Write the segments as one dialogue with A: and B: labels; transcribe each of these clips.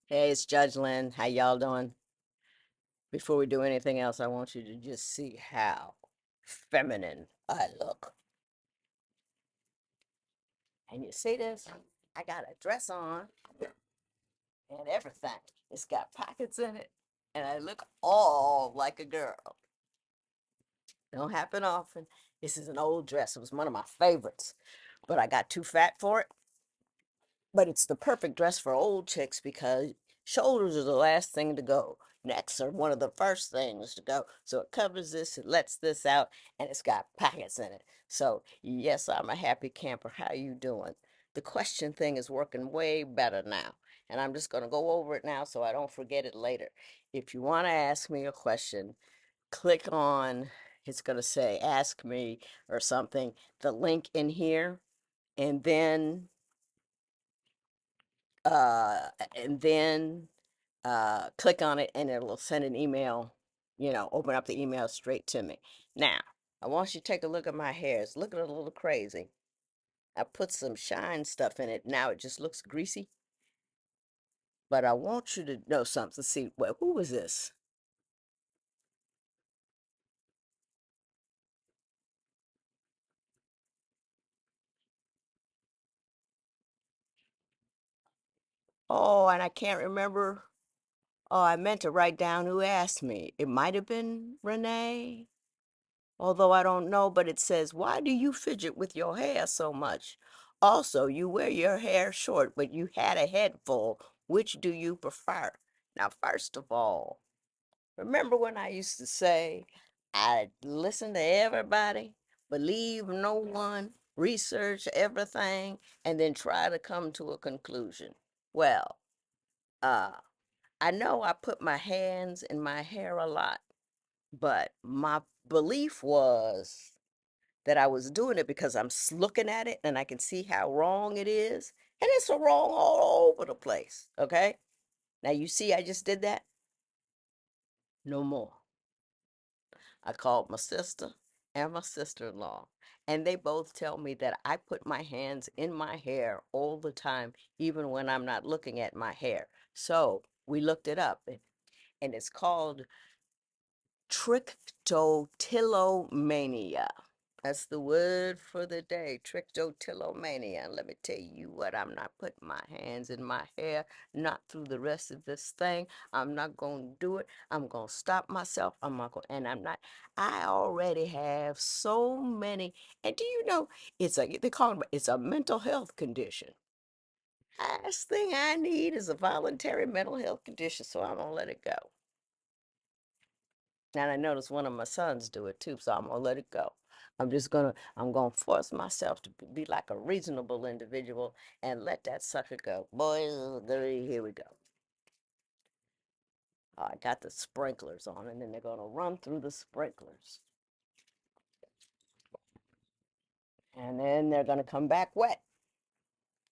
A: Hey, it's Judge Lynn. How y'all doing? Before we do anything else, I want you to just see how feminine I look. And you see this? I got a dress on and everything. It's got pockets in it, and I look all like a girl. Don't happen often. This is an old dress. It was one of my favorites, but I got too fat for it. But it's the perfect dress for old chicks because shoulders are the last thing to go. Necks are one of the first things to go. So it covers this, it lets this out, and it's got pockets in it. So yes, I'm a happy camper. How you doing? The question thing is working way better now. And I'm just going to go over it now so I don't forget it later. If you want to ask me a question, click on, it's going to say ask me or something, the link in here, and then uh, and then click on it and it'll send an email, open up the email straight to me. Now, I want you to take a look at my hair. It's looking a little crazy. I put some shine stuff in it. Now it just looks greasy. But I want you to know something. See, well, who was this? Oh, and I can't remember. Oh, I meant to write down who asked me. It might have been Renee. Although I don't know, but it says, why do you fidget with your hair so much? Also, you wear your hair short, but you had a head full. Which do you prefer? Now, first of all, remember when I used to say, I listen to everybody, believe no one, research everything, and then try to come to a conclusion? Well, uh, I know I put my hands in my hair a lot, but my belief was that I was doing it because I'm looking at it and I can see how wrong it is. And it's so wrong all over the place. Okay. Now you see, I just did that. No more. I called my sister and my sister-in-law, and they both tell me that I put my hands in my hair all the time, even when I'm not looking at my hair. So we looked it up, and it's called trichotillomania. That's the word for the day, trichotillomania. And let me tell you what, I'm not putting my hands in my hair, not through the rest of this thing. I'm not going to do it. I'm going to stop myself. I'm not going, and I'm not. I already have so many. And do you know, they call it, it's a mental health condition. Last thing I need is a voluntary mental health condition, so I'm going to let it go. And I noticed one of my sons do it too, so I'm gonna let it go. I'm gonna force myself to be like a reasonable individual and let that sucker go. Boy, here we go. I got the sprinklers on, and then they're gonna run through the sprinklers. And then they're gonna come back wet.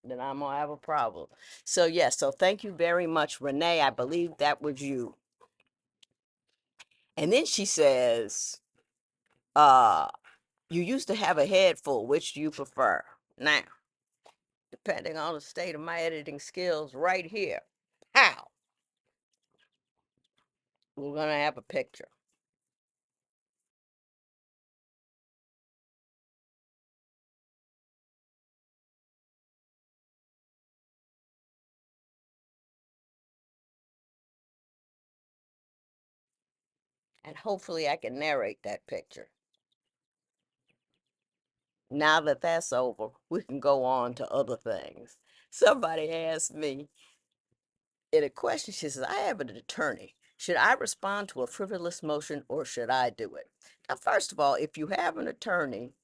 A: Then I'm gonna have a problem. So yes, so thank you very much, Renee. I believe that was you. And then she says, uh, you used to have a head full. Which do you prefer? Now, depending on the state of my editing skills right here. How? We're going to have a picture. And hopefully I can narrate that picture. Now that that's over, we can go on to other things. Somebody asked me in a question, she says, I have an attorney. Should I respond to a frivolous motion or should I do it? Now, first of all, if you have an attorney,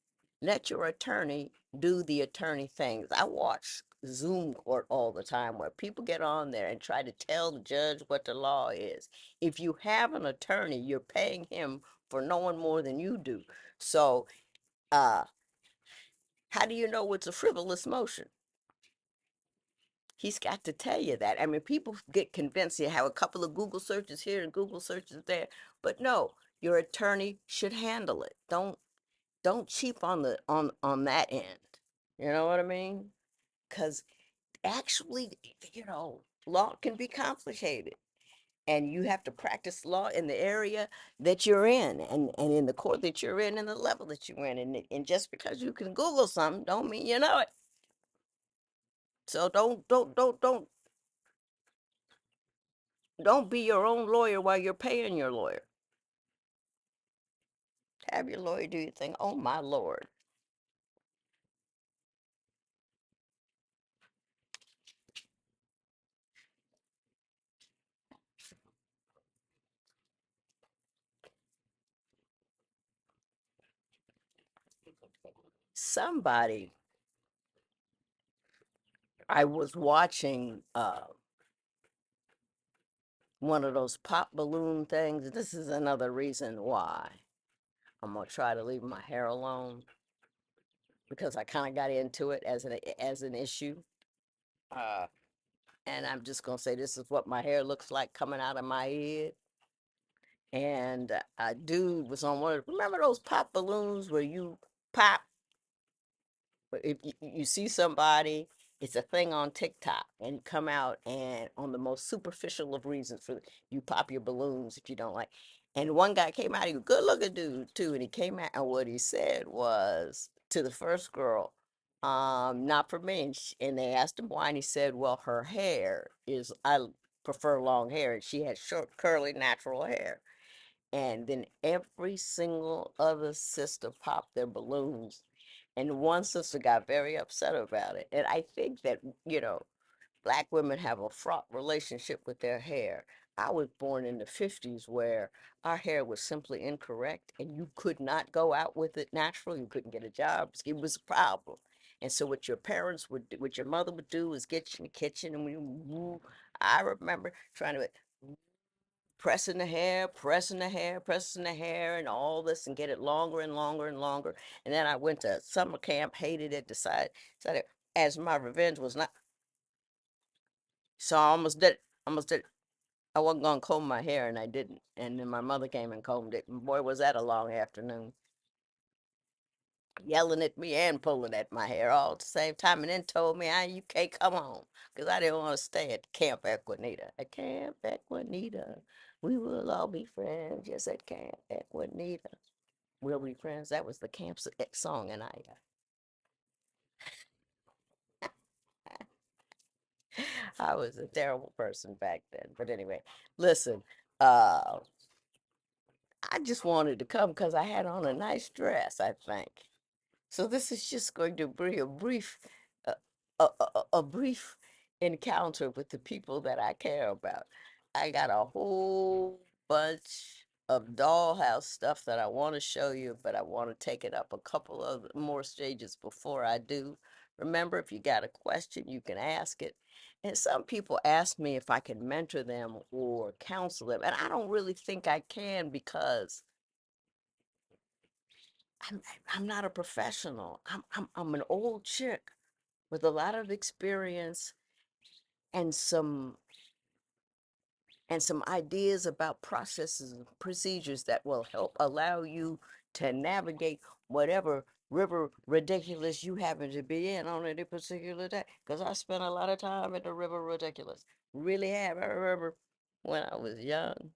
A: let your attorney do the attorney things. I watch Zoom court all the time where people get on there and try to tell the judge what the law is. If you have an attorney, you're paying him for knowing more than you do. So, uh, how do you know it's a frivolous motion? He's got to tell you that. I mean, people get convinced you have a couple of Google searches here and Google searches there, but no, your attorney should handle it. Don't cheap on the on that end. You know what I mean? Because actually, you know, law can be complicated, and you have to practice law in the area that you're in, and in the court that you're in, and the level that you're in, and just because you can Google something don't mean you know it. So don't be your own lawyer while you're paying your lawyer. Have your lawyer do your thing. Oh my lord. Somebody, I was watching one of those pop balloon things. This is another reason why I'm gonna try to leave my hair alone, because I kind of got into it as an issue. Uh, and I'm just gonna say this is what my hair looks like coming out of my head. And a dude was on one. Remember those pop balloons where you pop, but if you see somebody, it's a thing on TikTok, and you come out and on the most superficial of reasons for you pop your balloons if you don't like. And one guy came out, he was a good looking dude too, and he came out and what he said was to the first girl, not for me. And they asked him why, and he said, well, her hair is, I prefer long hair, and she had short, curly, natural hair. And then every single other sister popped their balloons, and one sister got very upset about it. And I think that, you know, black women have a fraught relationship with their hair. I was born in the 50s where our hair was simply incorrect, and you could not go out with it natural. You couldn't get a job. It was a problem. And so what your parents would do, what your mother would do is get you in the kitchen, and I remember trying to pressing the hair, pressing the hair, pressing the hair, and all this, and get it longer and longer and longer. And then I went to summer camp, hated it, decided as my revenge was not. So I almost did it. Almost did it. I wasn't gonna comb my hair, and I didn't. And then my mother came and combed it. And boy, was that a long afternoon, yelling at me and pulling at my hair all at the same time. And then told me, "Ah, you can't come home," because I didn't want to stay at Camp Equinita. At Camp Equinita, we will all be friends. Yes, at Camp Equinita. We'll Be Friends. That was the song, and I was a terrible person back then. But anyway, listen, uh, I just wanted to come because I had on a nice dress, I think. So this is just going to be uh, a brief encounter with the people that I care about. I got a whole bunch of dollhouse stuff that I want to show you, but I want to take it up a couple of more stages before I do. Remember, if you got a question, you can ask it. And some people ask me if I can mentor them or counsel them, and I don't really think I can because I'm I'm not a professional. I'm an old chick with a lot of experience and some ideas about processes and procedures that will help allow you to navigate whatever river ridiculous you happen to be in on any particular day. Because I spent a lot of time in the river ridiculous. Really have. I remember when I was young.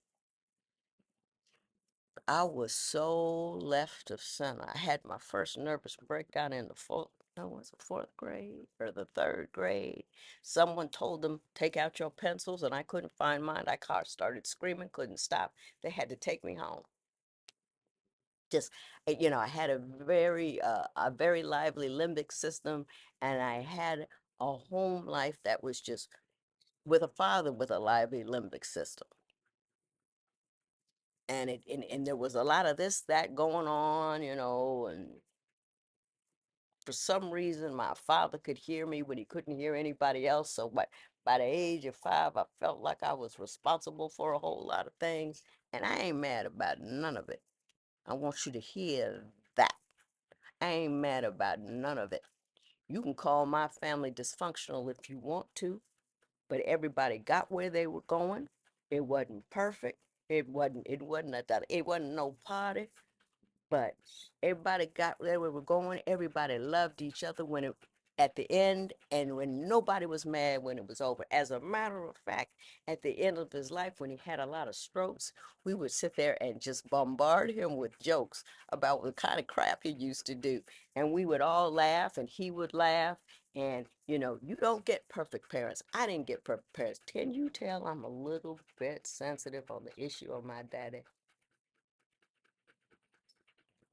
A: I was so left of center. I had my first nervous breakdown in the fourth, no, was it fourth grade or the third grade? Someone told them, take out your pencils, and I couldn't find mine. I started screaming, couldn't stop. They had to take me home. Just, I had a very lively limbic system, and I had a home life that was just with a father with a lively limbic system. And there was a lot of this that going on, and for some reason my father could hear me when he couldn't hear anybody else. So by the age of 5, I felt like I was responsible for a whole lot of things, and I ain't mad about none of it. I want you to hear that. I ain't mad about none of it. You can call my family dysfunctional if you want to, but everybody got where they were going. It wasn't perfect. It wasn't no party, but everybody got where we were going. Everybody loved each other when it at the end, and when nobody was mad when it was over. As a matter of fact, at the end of his life, when he had a lot of strokes, we would sit there and just bombard him with jokes about the kind of crap he used to do. And we would all laugh, and he would laugh. And, you don't get perfect parents. I didn't get perfect parents. Can you tell I'm a little bit sensitive on the issue of my daddy?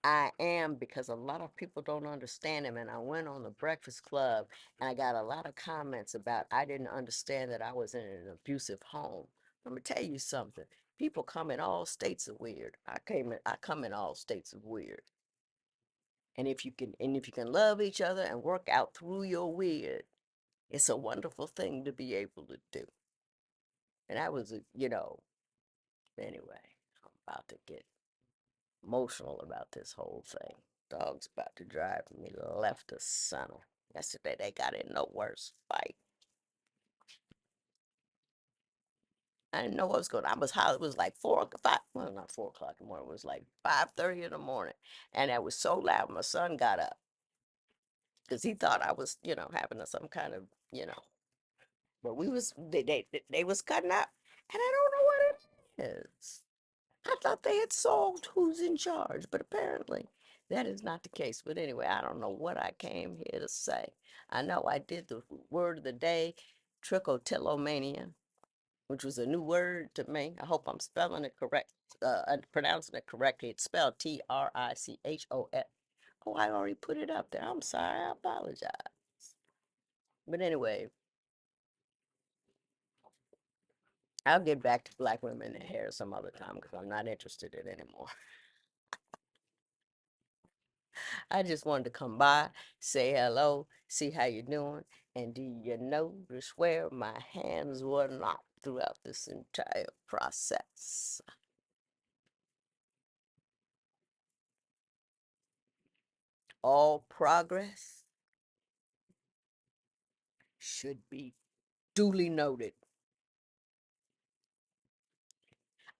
A: I am, because a lot of people don't understand him. And I went on the Breakfast Club and I got a lot of comments about I didn't understand that I was in an abusive home. Let me tell you something. People come in all states of weird. I come in all states of weird. And if you can love each other and work out through your weird, it's a wonderful thing to be able to do. And I was, anyway, I'm about to get emotional about this whole thing. Dog's about to drive me left to center. Yesterday they got in no worse fight. I didn't know what was going on. I was hot. It was like 4 o'clock. Well, not 4 o'clock in the morning. It was like 5:30 in the morning, and it was so loud. My son got up because he thought I was, having some kind of, you know. But they was cutting up, and I don't know what it is. I thought they had solved who's in charge, but apparently that is not the case. But anyway, I don't know what I came here to say. I know I did the word of the day, trichotillomania, which was a new word to me. I hope I'm spelling it correct, pronouncing it correctly. It's spelled Trichos. Oh, I already put it up there. I'm sorry. I apologize. But anyway, I'll get back to black women and hair some other time because I'm not interested in it anymore. I just wanted to come by, say hello, see how you're doing, and do you notice where my hands were not throughout this entire process? All progress should be duly noted.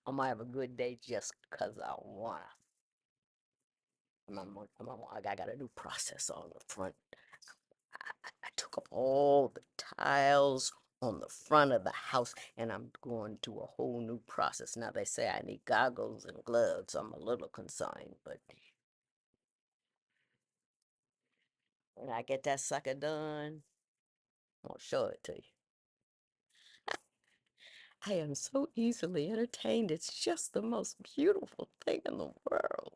A: I'm gonna have a good day just because I wanna. I got a new process on the front. I took up all the tiles on the front of the house and I'm going to a whole new process. Now they say I need goggles and gloves. I'm a little concerned, but when I get that sucker done, I'll show it to you. I am so easily entertained. It's just the most beautiful thing in the world.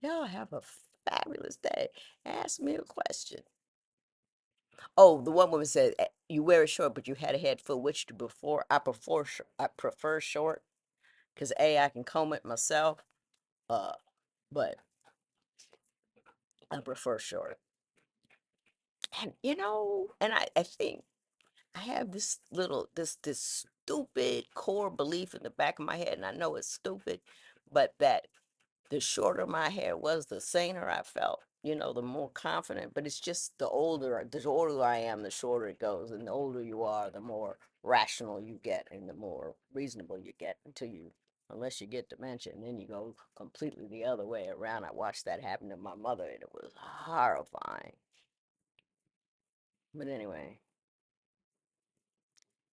A: Y'all have a fabulous day. Ask me a question. Oh, the one woman said you wear it short, but you had a head full. Which do before? I prefer short because I can comb it myself. Uh, but I prefer short. And I think I have this stupid core belief in the back of my head, and I know it's stupid, but that the shorter my hair was, the saner I felt, the more confident. But it's just the older I am, the shorter it goes. And the older you are, the more rational you get and the more reasonable you get unless you get dementia, and then you go completely the other way around. I watched that happen to my mother, and it was horrifying. But anyway,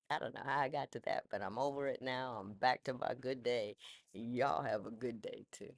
A: I don't know how I got to that, but I'm over it now. I'm back to my good day. Y'all have a good day too.